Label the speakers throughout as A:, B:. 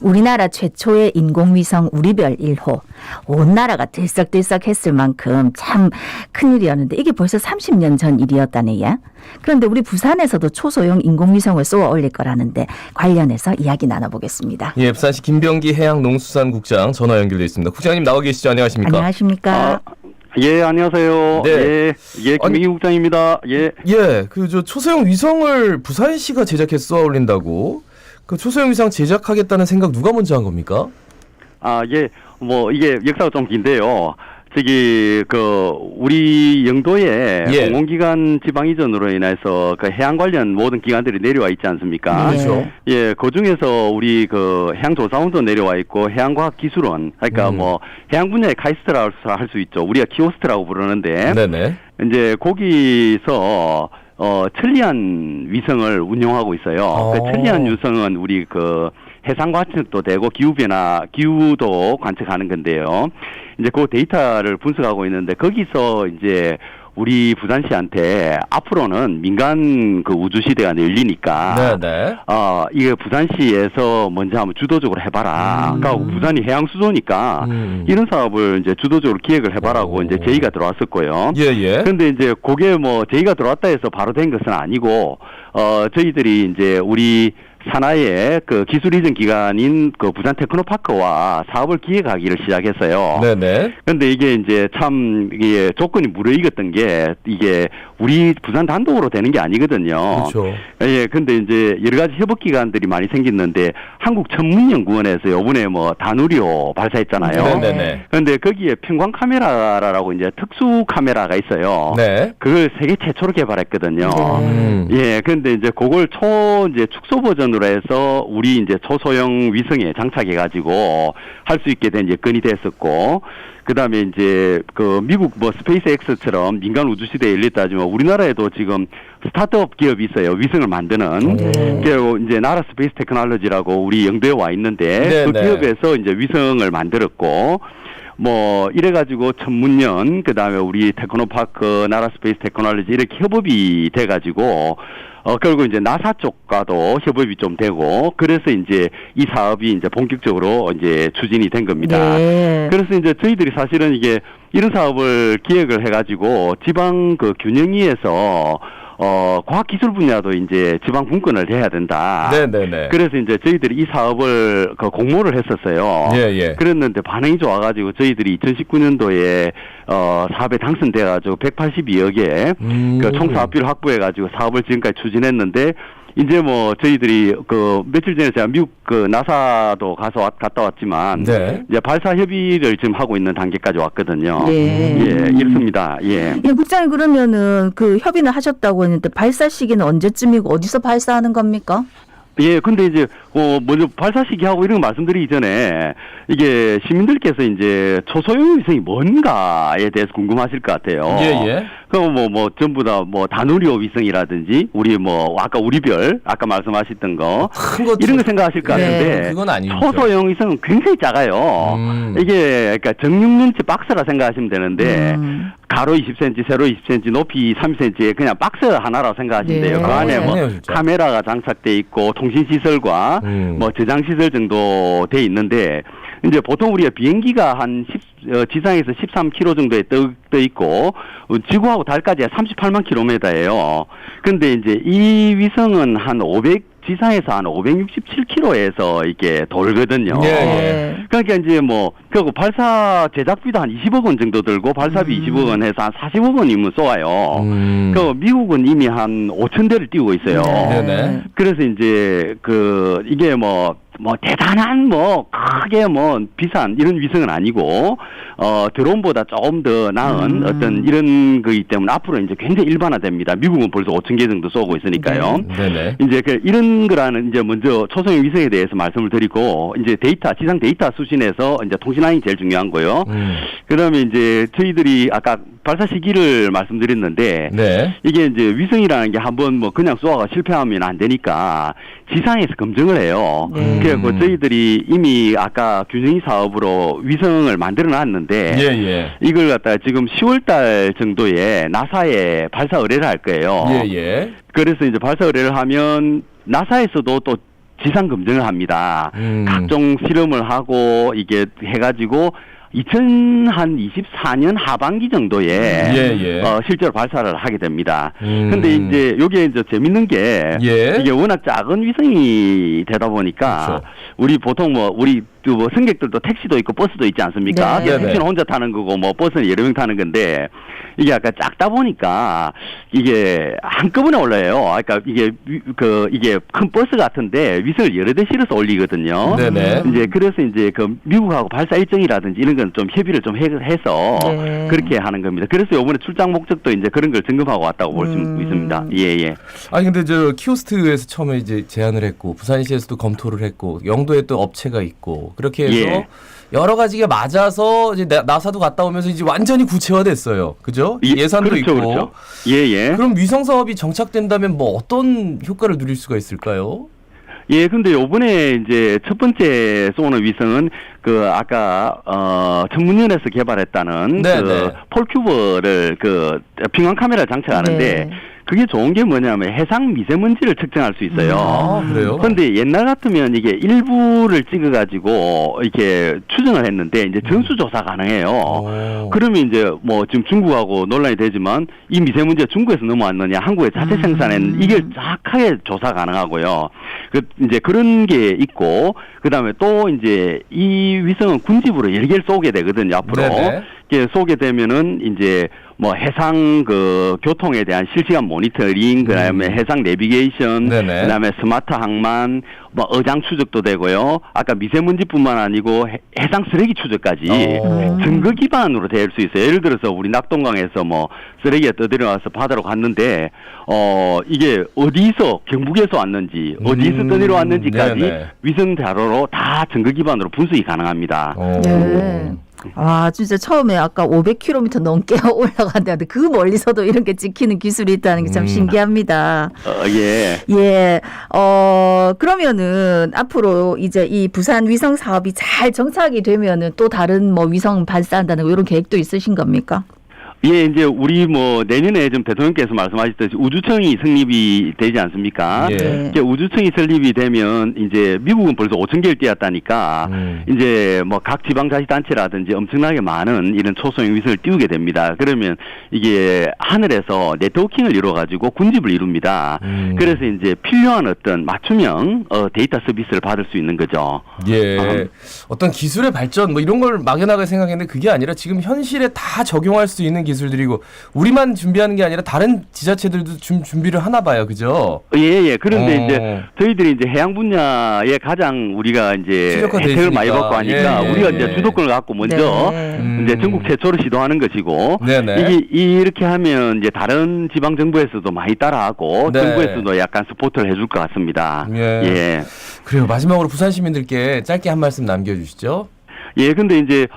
A: 우리나라 최초의 인공위성 우리별 1호. 온 나라가 들썩들썩했을 만큼 참 큰일이었는데 이게 벌써 30년 전 일이었다네요. 그런데 우리 부산에서도 초소형 인공위성을 쏘아 올릴 거라는데 관련해서 이야기 나눠보겠습니다.
B: 예, 부산시 김병기 해양농수산국장 전화 연결돼 있습니다. 국장님 나와 계시죠? 안녕하십니까?
A: 안녕하십니까?
C: 예, 안녕하세요.
B: 네.
C: 김민기 국장입니다. 예.
B: 예, 저 초소형 위성을 부산시가 제작해서 쏘아 올린다고? 그 초소형 위성 제작하겠다는 생각 누가 먼저 한 겁니까?
C: 예. 이게 역사가 좀 긴데요. 우리 영도에 공공기관 지방 이전으로 인해서 그 해양 관련 모든 기관들이 내려와 있지 않습니까?
B: 그렇죠.
C: 예, 그 중에서 우리 해양조사원도 내려와 있고 해양과학기술원, 그러니까 해양 분야의 카이스트라고 할 수 있죠. 우리가 키오스트라고 부르는데,
B: 네네.
C: 이제 거기서 천리안 위성을 운용하고 있어요. 그 천리안 위성은 우리 해상 관측도 되고 기후도 관측하는 건데요. 이제 그 데이터를 분석하고 있는데 거기서 이제 우리 부산시한테 앞으로는 민간 우주 시대가 열리니까 이게 부산시에서 먼저 한번 주도적으로 해봐라. 그러니까 부산이 해양 수도니까 이런 사업을 이제 주도적으로 기획을 해봐라고 이제 제의가 들어왔었고요.
B: 예.
C: 그런데 이제 그게 제의가 들어왔다 해서 바로 된 것은 아니고 저희들이 이제 우리 산하의 기술 이전 기관인 부산 테크노파크와 사업을 기획하기를 시작했어요.
B: 네네.
C: 그런데 이게 이제 이게 조건이 무르익었던 게 이게 우리 부산 단독으로 되는 게 아니거든요.
B: 그렇죠.
C: 예, 근데 이제 여러 가지 협업 기관들이 많이 생겼는데 한국천문연구원에서 요번에 다누리호 발사했잖아요.
B: 네네.
C: 그런데 거기에 편광 카메라라고 이제 특수 카메라가 있어요.
B: 네.
C: 그걸 세계 최초로 개발했거든요. 예, 그런데 이제 그걸 축소 버전으로 해서 우리 이제 초소형 위성에 장착해가지고 할 수 있게 된 여건이 됐었고, 그 다음에 이제 미국 스페이스 X처럼 민간 우주 시대에 열렸다지만 우리나라에도 지금 스타트업 기업이 있어요. 위성을 만드는. 그리고 이제 나라 스페이스 테크놀로지라고 우리 영도에 와 있는데 그 기업에서 이제 위성을 만들었고, 이래가지고 천문연, 그 다음에 우리 테크노파크, 나라 스페이스 테크놀로지 이렇게 협업이 돼가지고, 결국 이제 나사 쪽과도 협업이 좀 되고, 그래서 이제 이 사업이 이제 본격적으로 이제 추진이 된 겁니다.
A: 네.
C: 그래서 이제 저희들이 사실은 이게 이런 사업을 기획을 해가지고 지방 과학기술 분야도 이제 지방 분권을 해야 된다.
B: 네네네.
C: 그래서 이제 저희들이 이 사업을 공모를 했었어요.
B: 예.
C: 그랬는데 반응이 좋아가지고 저희들이 2019년도에 사업에 당선돼가지고 182억에 총 사업비를 확보해가지고 사업을 지금까지 추진했는데 이제 저희들이 며칠 전에 제가 미국 나사도 갔다 왔지만 이제 발사 협의를 지금 하고 있는 단계까지 왔거든요.
A: 예,
C: 이렇습니다. 예.
A: 국장님 그러면은 협의는 하셨다고 했는데 발사 시기는 언제쯤이고 어디서 발사하는 겁니까?
C: 예, 근데 이제, 먼저 발사 시기하고 이런 거 말씀드리기 전에, 이게 시민들께서 이제 초소형 위성이 뭔가에 대해서 궁금하실 것 같아요.
B: 예.
C: 그럼 전부 다 다누리호 위성이라든지, 아까 우리별, 아까 말씀하셨던 거, 이런 거 생각하실 것 같은데,
B: 그건 아니죠.
C: 초소형 위성은 굉장히 작아요. 이게, 그러니까 정육면체 박스라 생각하시면 되는데, 가로 20cm, 세로 20cm, 높이 30cm의 그냥 박스 하나라고 생각하시면 돼요. 그 안에 카메라가 장착돼 있고 통신시설과 저장시설 정도 돼 있는데 이제 보통 우리가 비행기가 지상에서 13km 정도에 떠 있고 지구하고 달까지 38만 킬로미터예요. 근데 이제 이 위성은 지상에서 한 567km에서 이게 돌거든요. 그러니까 이제 그리고 발사 제작비도 한 20억 원 정도 들고 발사비 20억 원 해서 한 40억 원이면 쏘아요. 그 미국은 이미 한 5천 대를 띄우고 있어요. 그래서 이제 이게 대단한 크게 비싼 이런 위성은 아니고 드론보다 조금 더 나은 어떤 이런 거이기 때문에 앞으로 이제 굉장히 일반화됩니다. 미국은 벌써 5천 개 정도 쏘고 있으니까요. 이제 이런 거라는 이제 먼저 초소형 위성에 대해서 말씀을 드리고 이제 지상 데이터 수신에서 이제 통신망이 제일 중요한 거요. 그다음에 이제 저희들이 아까 발사 시기를 말씀드렸는데 이게 이제 위성이라는 게 한번 그냥 쏘아가 실패하면 안 되니까 지상에서 검증을 해요. 그래서 저희들이 이미 아까 균형이 사업으로 위성을 만들어 놨는데 이걸 갖다가 지금 10월달 정도에 나사에 발사 의뢰를 할 거예요. 그래서 이제 발사 의뢰를 하면 나사에서도 또 지상 검증을 합니다. 각종 실험을 하고 이게 해가지고 2024년 하반기 정도에 실제로 발사를 하게 됩니다. 근데 이제 여기에 이제 재밌는 게 이게 워낙 작은 위성이 되다 보니까
B: 그렇죠.
C: 우리 보통 우리 뭐 승객들도 택시도 있고 버스도 있지 않습니까?
A: 네.
C: 택시는 혼자 타는 거고 뭐 버스는 여러 명 타는 건데 이게 약간 작다 보니까 이게 한꺼번에 올라요. 그러니까 이게 이게 큰 버스 같은데 위성을 여러 대 실어서 올리거든요.
B: 네네.
C: 이제 그래서 이제 그 미국하고 발사 일정이라든지 이런 건 좀 협의를 좀 해서 그렇게 하는 겁니다. 그래서 이번에 출장 목적도 이제 그런 걸 점검하고 왔다고 볼 수 있습니다. 예.
B: 아니 근데 저 키오스트에서 처음에 이제 제안을 했고 부산시에서도 검토를 했고 영도에 또 업체가 있고 그렇게 해서 여러 가지가 맞아서 이제 나사도 갔다 오면서 이제 완전히 구체화됐어요. 그죠? 예산도
C: 그렇죠,
B: 있고.
C: 그렇죠. 예.
B: 그럼 위성 사업이 정착된다면 뭐 어떤 효과를 누릴 수가 있을까요?
C: 예, 근데 요번에 이제 첫 번째 쏘는 위성은 그 아까 청문연에서 개발했다는 그 폴큐버를 그 평형 카메라 장착하는데 그게 좋은 게 뭐냐면 해상 미세먼지를 측정할 수 있어요.
B: 아, 그래요?
C: 그런데 옛날 같으면 이게 일부를 찍어가지고 이렇게 추정을 했는데 이제 전수조사 가능해요. 그러면 이제 뭐 지금 중국하고 논란이 되지만 이 미세먼지가 중국에서 넘어왔느냐, 한국의 자체 생산에는 이게 정확하게 조사 가능하고요. 이제 그런 게 있고 그다음에 또 이제 이 위성은 군집으로 여러 개를 쏘게 되거든요. 앞으로. 이게 쏘게 되면은 이제 뭐 해상 그 교통에 대한 실시간 모니터링, 그다음에 해상 내비게이션, 그다음에 스마트 항만, 뭐 어장 추적도 되고요. 아까 미세먼지뿐만 아니고 해상 쓰레기 추적까지 증거 기반으로 될 수 있어요. 예를 들어서 우리 낙동강에서 뭐 쓰레기가 떠들어와서 바다로 갔는데 이게 어디서 경북에서 왔는지 어디서 떠내려왔는지까지 위성 자료로 다 증거 기반으로 분석이 가능합니다.
A: 아, 진짜 처음에 아까 500km 넘게 올라간다는데 그 멀리서도 이런 게 찍히는 기술이 있다는 게 참 신기합니다. 그러면은 앞으로 이제 이 부산 위성 사업이 잘 정착이 되면은 또 다른 뭐 위성 발사한다는 거 이런 계획도 있으신 겁니까?
C: 예, 이제 우리 뭐 내년에 좀 대통령께서 말씀하셨듯이 우주청이 성립이 되지 않습니까? 이제 우주청이 설립이 되면 이제 미국은 벌써 5,000개를 띄웠다니까 이제 뭐 각 지방자치단체라든지 엄청나게 많은 이런 초소형 위성을 띄우게 됩니다. 그러면 이게 하늘에서 네트워킹을 이루어가지고 군집을 이룹니다. 그래서 이제 필요한 어떤 맞춤형 데이터 서비스를 받을 수 있는 거죠.
B: 어떤 기술의 발전 뭐 이런 걸 막연하게 생각했는데 그게 아니라 지금 현실에 다 적용할 수 있는 기술들이고 우리만 준비하는 게 아니라 다른 지자체들도 준비를 하나 봐요, 그죠?
C: 그런데 이제 저희들이 이제 해양 분야에 가장 우리가 이제 혜택을 많이 받고 하니까 우리가 이제 주도권을 갖고 먼저 이제 전국 최초로 시도하는 것이고 이게 이렇게 하면 이제 다른 지방 정부에서도 많이 따라하고 정부에서도 약간 스포트를 해줄 것 같습니다.
B: 그래요. 마지막으로 부산 시민들께 짧게 한 말씀 남겨주시죠.
C: 근데 이제,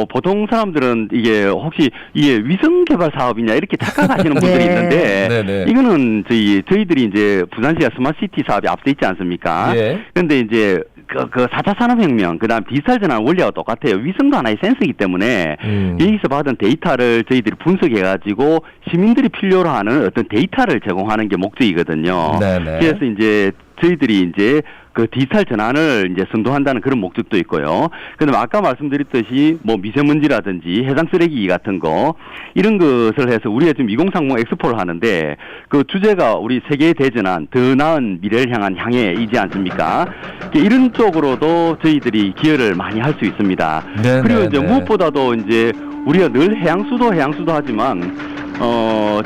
C: 보통 사람들은 이게 혹시 이게 위성 개발 사업이냐 이렇게 착각하시는 분들이 있는데, 이거는 저희들이 이제 부산시가 스마트시티 사업에 앞서 있지 않습니까? 근데 이제, 그 4차 산업혁명, 그 다음 디지털 전환 원리와 똑같아요. 위성도 하나의 센서이기 때문에, 여기서 받은 데이터를 저희들이 분석해가지고 시민들이 필요로 하는 어떤 데이터를 제공하는 게 목적이거든요. 그래서 이제 저희들이 이제 그 디지털 전환을 이제 선도한다는 그런 목적도 있고요. 그다음에 아까 말씀드렸듯이 뭐 미세먼지라든지 해상 쓰레기 같은 거 이런 것을 해서 우리가 지금 2030 엑스포를 하는데 그 주제가 우리 세계의 대전환 더 나은 미래를 향한 향해이지 않습니까? 이런 쪽으로도 저희들이 기여를 많이 할 수 있습니다. 그리고 이제 무엇보다도 이제 우리가 늘 해양수도 하지만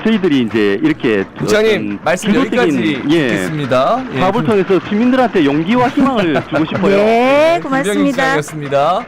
C: 저희들이 이제 이렇게
B: 국장님 말씀 여기까지 듣겠습니다.
C: 사업을 통해서 시민들한테 용기와 희망을 주고 싶어요.
A: 고맙습니다.
B: 국장이었습니다.